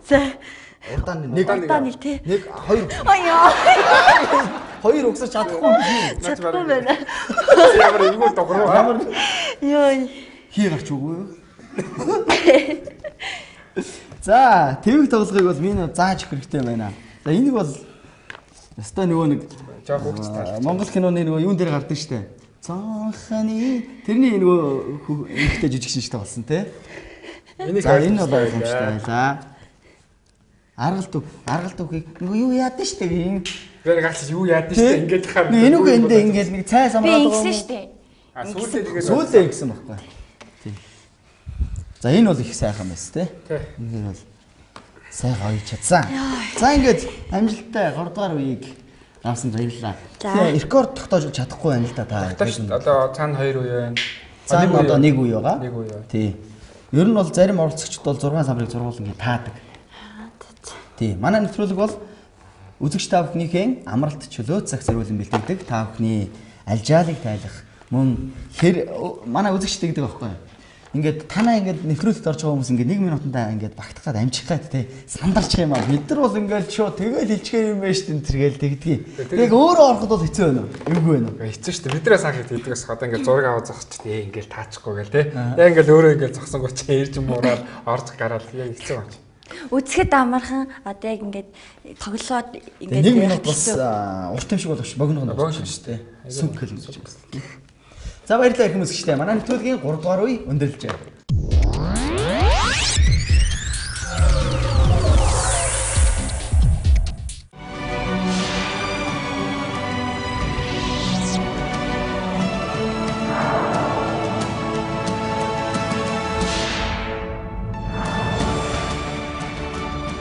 [SPEAKER 2] За.
[SPEAKER 1] Урдаа нэг
[SPEAKER 2] тий.
[SPEAKER 1] Нэг хоёр.
[SPEAKER 2] Аяа.
[SPEAKER 1] Хоёр угсарч чадахгүй юм.
[SPEAKER 2] Чадахгүй байна.
[SPEAKER 3] Ямар юу догроо.
[SPEAKER 2] Йой.
[SPEAKER 1] Хий гарч үгүй юу? За, твэг тоглохыг бол минь зааж өгөх хэрэгтэй байна. За, энийг бол өстой нөгөө нэг
[SPEAKER 3] жоо хүүхдтэй.
[SPEAKER 1] Монгол киноны нөгөө юун дээр гардаг штэ. Цонханы тэрний нөгөө ихтэй жижигшин штэ болсон те. За, энэ бол ойлгомжтой. За. Аргалт үхийг нөгөө юу яадаг штэ гин.
[SPEAKER 3] Тэр галч юу яадаг штэ ингэж хахаар.
[SPEAKER 1] Энийг эндээ ингэж нэг цай самраад байгаа.
[SPEAKER 2] Би ингэсэн штэ.
[SPEAKER 1] Сүүлдээ ингэсэн баггүй. Тийм. За, энэ бол их сайхан байсан те. Энэ бол сайхан ойж чадсан. За, ингэж амжилттай 3 дугаар үеийг авсан баярлалаа. Тэгээ рекорд тогтоож чадахгүй байна л да та.
[SPEAKER 3] Одоо цаана 2 үе байна.
[SPEAKER 1] Цаана одоо 1 үе байгаа.
[SPEAKER 3] 1 үе.
[SPEAKER 1] Тий. Ер нь бол зарим оролцогчд бол 6 самрыг зургуулсан гэж таадаг. Тий. Манай нэвтрүүлэг бол үзэгч та бүхнийхээ амралт чөлөө цаг зориулан бэлтгэдэг. Та бүхний алжаалыг тайлах мөн манай үзэгч тэгдэг байхгүй. Ингээд танаа ингээд нэвтрүүлэгт орж байгаа хүмүүс ингээд 1 минутандаа ингээд багтах гад амжих гад тий сандарчих юм аа. Бид нар бол ингээд шууд тэгэл хэлчихээр юм байна шүү дээ тэргээл тэгдгийг. Яг өөрөө ороход бол хэцүү байна уу? Эвгүй байна уу?
[SPEAKER 3] Хэцүү шүү дээ. Биднээс анх тэгдэгс одоо ингээд зураг аваад зогсчих тий ингээд таачихгүй гэл тий. Яг ингээд өөрөө ингээд зогсонгоо чи ирж муураад орж гараад яг хэцүү байна.
[SPEAKER 2] Үзэхэд амархан одоо яг ингээд тоглоод ингээд
[SPEAKER 1] 1 минут бас урт юм шиг боловч богино шүү дээ. Сүнх хэл гэж байна. За баярлалаа их хүмүүсчтэй. Манай нэвтрүүлгийн 3 дугаар үе өндөрлжээ.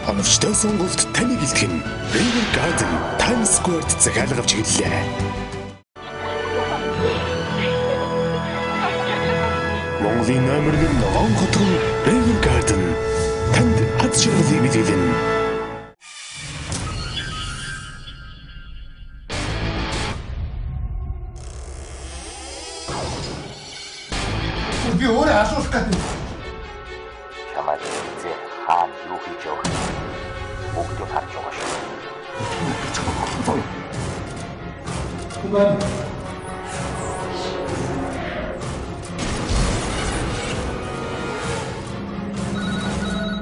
[SPEAKER 5] Оновчтой сонголт таныг илтгэн River Garden Times Square-д захиалга авч гэлээ. Монголын номер 1 ногоон хотгон River Garden танд аз жаргалыг мэдээлнэ.
[SPEAKER 6] Би өөрөө асуух гэдэг.
[SPEAKER 7] Чамайг эзэн хаан юу хийж явах вэ? Бүгд харж байгаа шүү.
[SPEAKER 6] Түмэн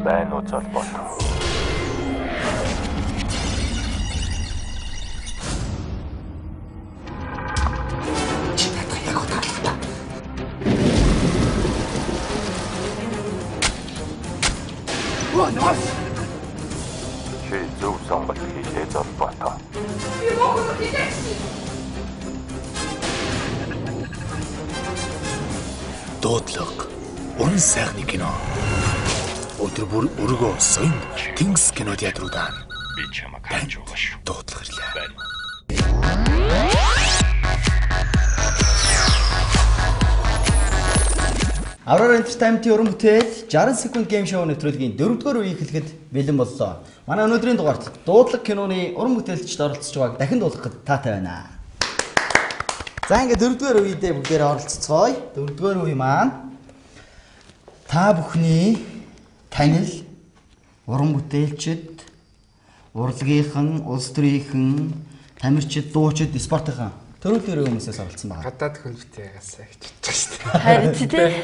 [SPEAKER 7] байна уу золбот. Чи зөв сонголт хийлээ золбот.
[SPEAKER 5] Дуудлага. Уран сайхны кино. Өдөр бүр өргөө соён Тэнгис кино театруудаа
[SPEAKER 7] Би чамайг харж байгаа шүү.
[SPEAKER 5] дуудлага ирлээ.
[SPEAKER 1] Aurora Entertainment-ийн уран бүтээл 60 секунд гейм шоу нэвтрүүлгийн 4-р үеийг эхлэхэд бэлэн боллоо. Манай өнөөдрийн дугаарт дуудлага киноны уран бүтээлчд оролцож байгааг дахин дуулгахад таатай байна. За ингээд 4-р үедээ бүгдээрээ оролццгоё. 4-р үе маань та бүхний танил уран бүтээлчд, урлагийнхан, улс төрийнхэн, тамирчид, дуучид, спортынхан төрөлхтөрөө хүмүүсээс оролцсон байна.
[SPEAKER 3] Гадаад хүн битгээс гэж бодож шүү дээ.
[SPEAKER 2] Харин тий.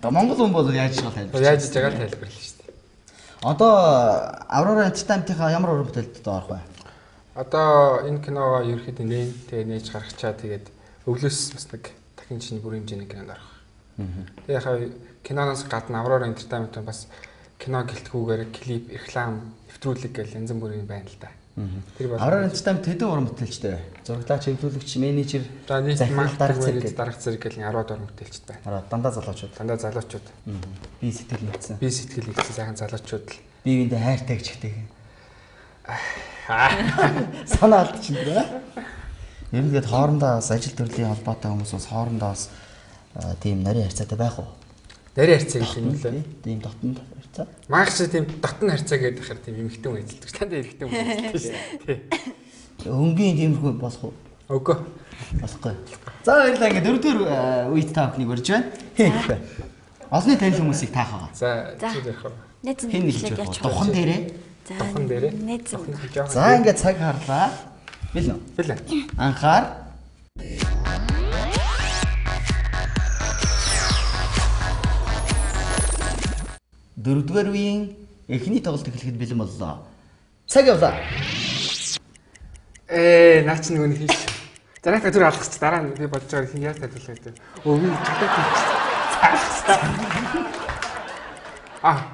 [SPEAKER 1] Монгол хүн бол яаж чигээр тайлбарлаж
[SPEAKER 3] Яаж иж байгаа тайлбарлаа шүү дээ.
[SPEAKER 1] Одоо Aurora Entertainment-ийн ямар уран бүтээлд орох вэ?
[SPEAKER 3] Одоо энэ киногоо ерөөхдөө тэгээ нээж гаргачаа тэгээд өвлөөс бас нэг дахин чиний бүрийн хэмжээний кинонд орох. Тэгээ яхаа киноноос гадна Aurora Entertainment бас кино гэлтгүүгээр клип, реклам, нэвтрүүлэг гэл янз бүрийн байна л да.
[SPEAKER 1] Тэр бол Aurora Entertainment хэдэн уран бүтээлчтэй? Зураглаач, хэвлүүлэгч, менежер,
[SPEAKER 3] захирал, дарга зэрэг гэл 10 уран бүтээлчд байна.
[SPEAKER 1] Дандаа залуучууд.
[SPEAKER 3] Дандаа залуучууд.
[SPEAKER 1] Би сэтгэл нэгсэн.
[SPEAKER 3] Би сэтгэл нэгсэн сайхан залуучууд л.
[SPEAKER 1] Би биэндээ хайртай гэж хэвтэй. Санаа алдчихна дээ. Ер нь гээд хоорондоо бас ажил төрлийн холбоотой хүмүүс бас хоорондоо бас тийм нарийн харьцаатай байх уу?
[SPEAKER 3] Нарийн харьцаа гэх юм лээ.
[SPEAKER 1] Тийм дотнд харьцаа.
[SPEAKER 3] Маш тийм дотн харьцаа гэдэг хэрэг тийм эмхтэн үйлдэлдэг. Танд эмхтэн үйлдэлдэг шүү дээ.
[SPEAKER 1] Өнгийн тиймэрхүү болох уу?
[SPEAKER 3] Үгүй.
[SPEAKER 1] Болохгүй. За баярлалаа. Ингээд дөрөвдөр үед та бүхнийг урьж байна. Олонний танил хүмүүсийг таах байгаа.
[SPEAKER 3] За зүйл ярих уу?
[SPEAKER 1] Хэн хэлж байна? Духан дээрээ.
[SPEAKER 3] Духан дээрээ.
[SPEAKER 1] За ингээд цаг харлаа. Билнэ.
[SPEAKER 3] Билээ.
[SPEAKER 1] Анхаар. 4-р үеийн эхний тоглолт эхлэхэд бэлэн боллоо. Цаг явлаа.
[SPEAKER 3] Наа чи нөгөө нэг хийш. За надад зүр алах чи дараа нь би бодож байгаа хин яаж тайлбарлах гэдэг. Өвөө чатаа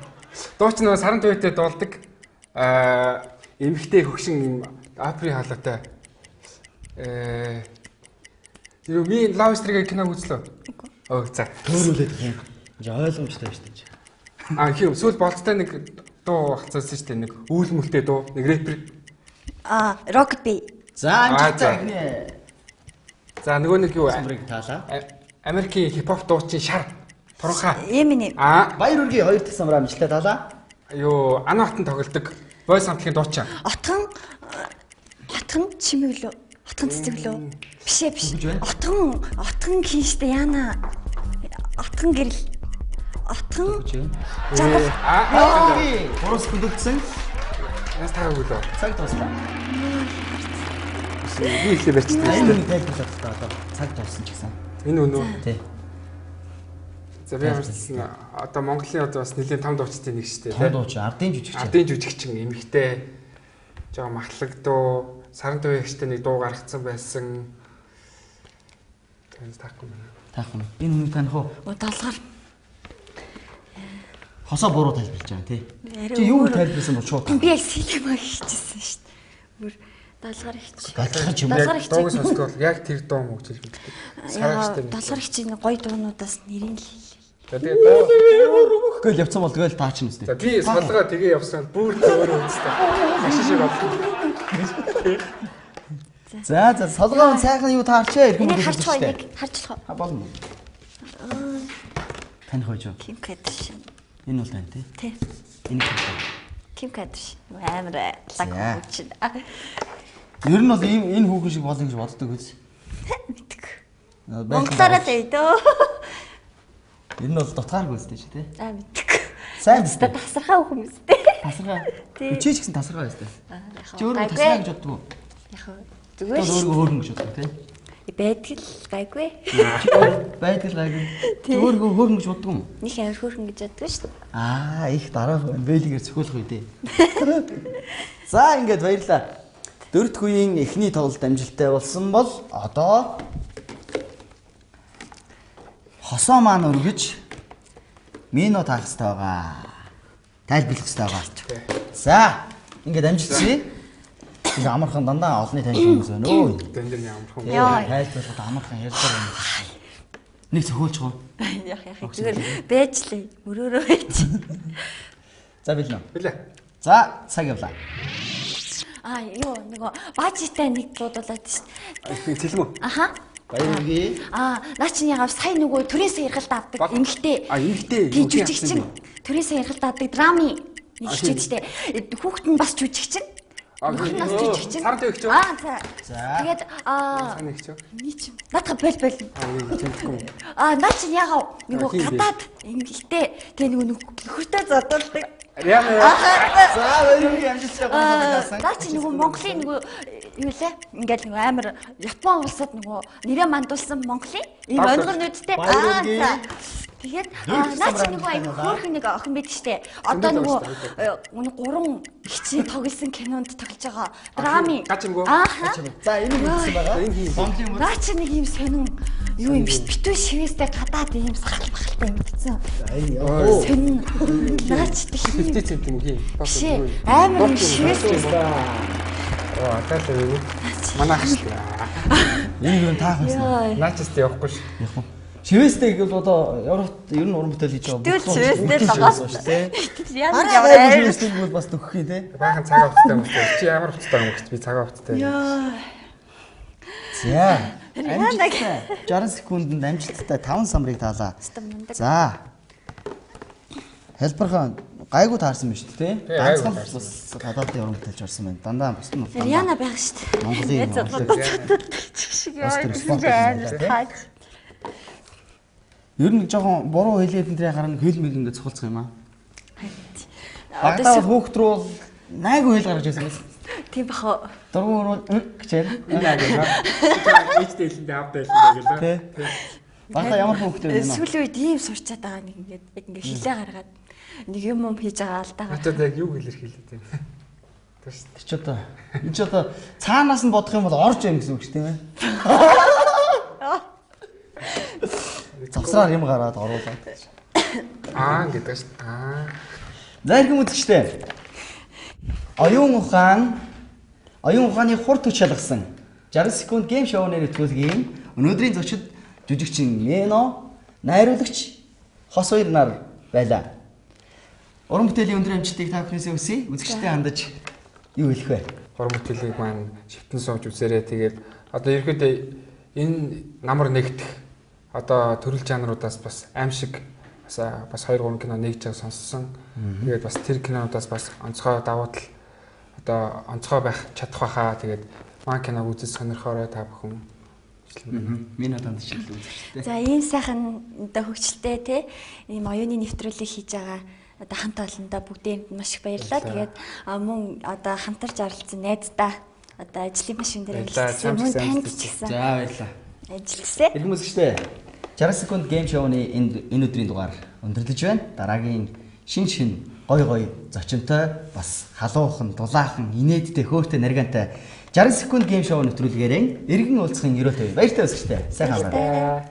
[SPEAKER 3] дууч нөгөө саран туйтай дуулдаг. Эмхтэй хөгшин юм апри халаатай. Юу би Love Story киног үзлөө. За
[SPEAKER 1] төөрүүлээд юм. Ойлгомжтой шүү дээ.
[SPEAKER 3] Тийм сүүл болцтой нэг дуу хацаасан шүү дээ. Нэг үүл мүлтэй дуу, нэг рэпер.
[SPEAKER 2] Rocket Bee.
[SPEAKER 1] За амжилттай.
[SPEAKER 3] За нөгөө нэг юу
[SPEAKER 1] Самбрыг таалаа.
[SPEAKER 3] Америкийн хипхоп дуучин шар. Туранхаа.
[SPEAKER 2] Ийм нэ.
[SPEAKER 1] Баяр үргийн 2 дахь самраа амжилттай таалаа.
[SPEAKER 3] Юу Ануутан тоглодог. Voice хамтлагийн дуучин.
[SPEAKER 2] Отгон чимэглөө. Отгон цэцэглөө. Биш. Отгон хийштэй яана. Отгон гэрэл. Отгон.
[SPEAKER 1] Бурус хөдөлсөн.
[SPEAKER 3] Яс таагүй лөө.
[SPEAKER 1] Цаг дуслаа.
[SPEAKER 3] Би ихлэ барьчихсан шүү дээ.
[SPEAKER 1] Энэ тайлбарлах та одоо цаг дууссан ч гэсэн.
[SPEAKER 3] Энэ үнэ үү?
[SPEAKER 1] Тий.
[SPEAKER 3] За би харсан одоо Монголын одоо бас нэлийн том дуучдын нэг шүү дээ.
[SPEAKER 1] Том дууч ардын жүжигч.
[SPEAKER 3] Ардын жүжигчин эмэгтэй. Жоо махлаг дуу, саран дуу ихтэй нэг дуу гаргацсан байсан. Тэнд таахгүй байна.
[SPEAKER 1] Таахгүй. Энэ хүн таних уу?
[SPEAKER 2] Долгоор.
[SPEAKER 1] Хосоо буруу тайлбарлаж байгаа тий. Чи юу тайлбарласан бол шууд.
[SPEAKER 2] Би яг сэлэм хийчихсэн шүү дээ. Бүр долгоор хийчих.
[SPEAKER 3] Долгоор хийчих. Дууг сонсдог бол яг тэр дуу мөг хэлбэг. Сарагчтай.
[SPEAKER 2] Долгоор хийчих гоё дуунуудаас нэрийн л хэлээ.
[SPEAKER 3] За тэгээд
[SPEAKER 1] гэл явцсан бол тэгэл таач юм үстэй.
[SPEAKER 3] За би солгоо тгээ явсан бүр өөрөө үстэй. Ашиг авах.
[SPEAKER 1] За солгоо сайхан юу таарчээ ирэх юм
[SPEAKER 2] бол харж байгаа яг харж болох.
[SPEAKER 1] Болно. Тань хойж.
[SPEAKER 2] Ким Кардашьян.
[SPEAKER 1] Энэ бол тань тий.
[SPEAKER 2] Тий.
[SPEAKER 1] Энэ
[SPEAKER 2] Ким Кардашьян. Амар лаг хүчин.
[SPEAKER 1] Ер нь бол энэ хүүхэн шиг болно гэж боддог үз.
[SPEAKER 2] Мэддэг. Монголоор л өөдөө.
[SPEAKER 1] Энэ бол дутгааргүй үстэй чи тий.
[SPEAKER 2] Мэддэг.
[SPEAKER 1] Сайн үстэй.
[SPEAKER 2] Тасархаа хүүхэн үстэй.
[SPEAKER 1] Тасархаа.
[SPEAKER 2] Чи
[SPEAKER 1] ч гэсэн тасархаа үстэй. Чи өөрөө тасархаа гэж боддог уу?
[SPEAKER 2] Яг зүгээр
[SPEAKER 1] шүү. Өөрөө хөөргөн гэж боддог тий.
[SPEAKER 2] Байдгал гайгүй.
[SPEAKER 1] Байдгал гайгүй. Өөрөө хөөргөн гэж боддог юм.
[SPEAKER 2] Них амар хөөргөн гэж боддог шүү.
[SPEAKER 1] Их дараа бэлгээр цохиулах үедээ. За ингээд баярлаа. 4 дахь үеийн эхний тоглолт амжилттай болсон бол одоо хосоо маань өргөж мино таах хэрэгтэй байгаа. Тайлбарлах хэрэгтэй байгаа. За ингээд амжилтсий. Ингээ амархан дандаа олонний таньж хүмүүс байна өө.
[SPEAKER 3] Дандаа амархан.
[SPEAKER 1] Тайлбарлахад амархан ярьж байгаа юм. Нэг цохиулж гоо.
[SPEAKER 2] Яг зүгээр байжлаа. Өрөөрөө байж.
[SPEAKER 1] За билнэ.
[SPEAKER 3] Билээ.
[SPEAKER 1] За цаг явлаа.
[SPEAKER 2] Юу нөгөө баажитай нэг дуудуулаад шүү.
[SPEAKER 3] Тэлмүү.
[SPEAKER 2] Аха.
[SPEAKER 1] Баяргийн.
[SPEAKER 2] Наа чинь ягаад сая нөгөө төрөөсөө яргалт авдаг эмэгтэй.
[SPEAKER 3] Эмэгтэй.
[SPEAKER 2] Би жүжигчин. Төрөөсөө яргалт авдаг драми нэг хичээдтэй. Хүүхэд нь бас жүжигчин. Нас жүжигчин.
[SPEAKER 3] Сард өгч.
[SPEAKER 2] За. Тэгээд
[SPEAKER 3] сайн өгч.
[SPEAKER 2] Нийч. Натха бэл.
[SPEAKER 3] Тэмдэхгүй.
[SPEAKER 2] Наа чинь ягаа нөгөө гадаад эмэгтэй. Тэгээ нөгөө нөхөртэй задуулдаг.
[SPEAKER 3] Яа.
[SPEAKER 1] За баяргийн амжилттай гонхоо.
[SPEAKER 2] Наа чи нөгөө Монголын нөгөө юу лээ? Ингээл нөгөө амар Япон улсад нөгөө нэрээ мандуулсан Монголын ийм онгорнуудтай. Тэгээд наа чи нөгөө аяг хөөрхөн нэг охин байдаг штэ. Одоо нөгөө 3 хичээ тоглосон кинонд тоглож байгаа. Драми.
[SPEAKER 3] Гачимгөө.
[SPEAKER 1] За энэ хийсэн байгаа. Монголын
[SPEAKER 2] наа чи нэг ийм сонин юу юм битүү шивэстэй гадаад ийм сахал бахалтай мэдсэн. Сонин наа чи тийм
[SPEAKER 3] 50 цент юм хий.
[SPEAKER 2] Амар шивэстэй.
[SPEAKER 3] Атаа юу? Манайх шүү.
[SPEAKER 1] Энэ юу таах юм.
[SPEAKER 3] Наачс явахгүй ш.
[SPEAKER 1] Явах. Шивэстэй гэвэл одоо Европт ер нь уран бүтээл хийж байгаа.
[SPEAKER 2] Шивэстэй л байгаа шүү дээ.
[SPEAKER 1] Яа шивэстэй бол бас нөхөх юм те.
[SPEAKER 3] Баахан цаг авцтай юм шүү. Чи ямар хувцастай юм бэ? Би цаг авцтай.
[SPEAKER 1] За. 60 секундэд амжилттай 5 самрыг таалаа. За. Хэлбэрхэн гайгүй таарсан байна шүү дээ. Ганцхан бас гадаадын уран бүтээлж орсон байна. Дандаа бус нь.
[SPEAKER 2] Риана байх шүү дээ.
[SPEAKER 1] Монголын ер нь жоохон буруу хэлээд энэ хараа хэл мэл ингээд цохолцох юм аа. Одоо хүүхд рүү найгүй хэл гаргаж байсан юм.
[SPEAKER 2] Тийм бахаа.
[SPEAKER 1] Дургуун руу гэчээр.
[SPEAKER 3] Ээжтэй хэлэндээ авдаа хэлэндээ гэлээ.
[SPEAKER 1] Бага ямар хүүхдтэй вэ?
[SPEAKER 2] Сүүлийн үед ийм сурчаад байгаа нэг ингээд хилээ гаргаад нэг юм хийж байгаа алдаагаа.
[SPEAKER 3] Очоод яг юу хэлэр хэлээд байна.
[SPEAKER 1] Чи одоо цаанаас нь бодох юм бол орж юм гэсэн үг шүү дээ. Завсраар юм гараад оруулаад.
[SPEAKER 3] Гэдэг шүү.
[SPEAKER 1] За иргэн үзэгчтэй. Оюун ухааны хурд хүч шалгасан 60 секунд гейм шоуны нэвтрүүлгийн өнөөдрийн зочид жүжигчин Мено, найруулагч Хос хоёр нар байлаа. Уран бүтээлийн өндөр амжилтыг та бүхнээсээ хүсье. Үзэгчтэй хандаж юу хэлэх вэ?
[SPEAKER 3] Уран бүтээлийг маань шивтэн сууж үзээрэй. Тэгээд одоо ерөөдөө энэ намар нэгдэх одоо төрөл жанруудаас бас аимшиг бас 2 3 кино нэгж байгаа сонссон. Тэгээд бас тэр кинонуудаас бас онцгой давуу тал одоо онцгой байх чадах байхаа. Тэгээд маань киног үзэж сонирхоорой та бүхэн.
[SPEAKER 1] Минь надад шилжүүлж үзчихтэй.
[SPEAKER 2] За ийм сайхан одоо хөгжилтэй те ийм оюуны нэвтрүүлэг хийж байгаа одоо хамт олондоо бүгдээнд маш их баярлалаа. Тэгээд мөн одоо хамтарч оролцсон найздаа одоо ажлын машин дээр ажилласан мөн танд ч гэсэн.
[SPEAKER 1] За баярлалаа.
[SPEAKER 2] Ажилласаа.
[SPEAKER 1] Иргэн үзэгчтэй 60 секунд гейм шоуны энэ өдрийн дугаар өндөрлөж байна. Дараагийн шин гой зочинтой бас халуухан, дулаахан, инээдтэй, хөөртэй, нарийнтай 60 секунд гейм шоу нэвтрүүлгээрээ иргэн уулзахын өрөөтэй. Баяртай үзэгчтэй. Сайн хамаарай.